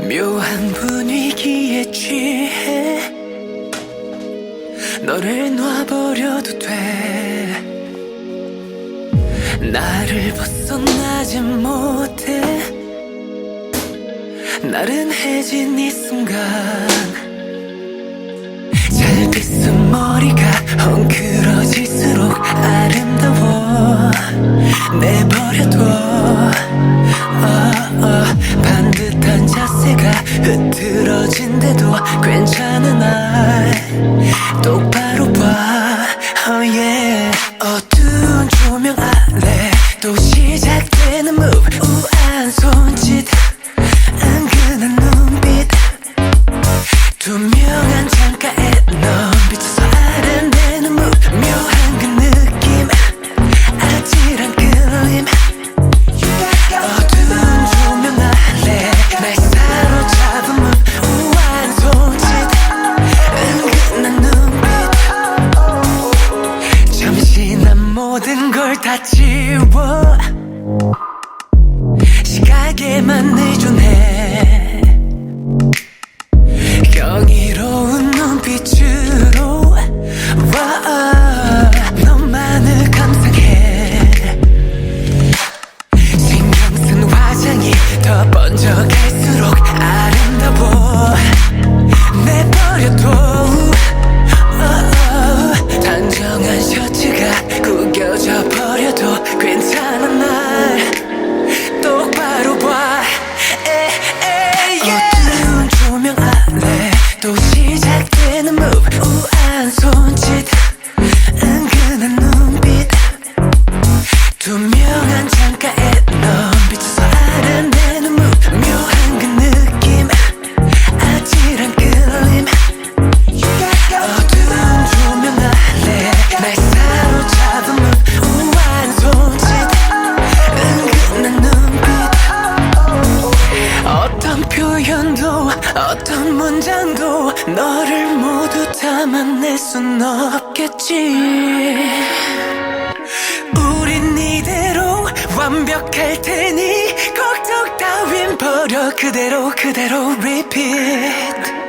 묘한 분위기에 취해 너를 놔버려도 돼. 나를 벗어나지 못해. 나른해진 이 순간 잘 빗은 머리가 헝클어질수록 아름다워. 내버려둬. 반듯한 자세가 흐트러진데도 괜찮은 날 똑바로 봐. 어두운 조명 아래 또 시작되는 move. 우아한 손짓, 은근한 눈빛, 투명한 창가에 넌 비춰서 아른대는 move. 묘한 그 느낌, 아찔한 끌림. 어두운 조명 아래 날 사로잡은 move. 우아한 손짓, 은근한 눈빛. 잠시 난 모든 걸 다 지워. 시각에만 의존해. 경이로운 눈빛으로 너만을 감상해. 신경 쓴 화장이 더 번져갈수록 아름다워. 내버려둬. 단정한 셔츠가 구겨져 버려도 괜찮은 날 똑바로 봐. 어두운 조명 아래 또 시작되는 move. 우아한 손짓, 은근한 눈빛, 투명한 창가에 넌 비춰서 아른대는 move. 묘한 그 느낌, 아찔한 끌림. 어두운 조명 아래 날 사로잡은 move. 우아한 손짓, 은근한 눈빛. 어떤 표현도 어떤 문장도 너를 모두 담아낼 순 없겠지. 우린 이대로 완벽할 테니 걱정 따윈 버려. 그대로 repeat.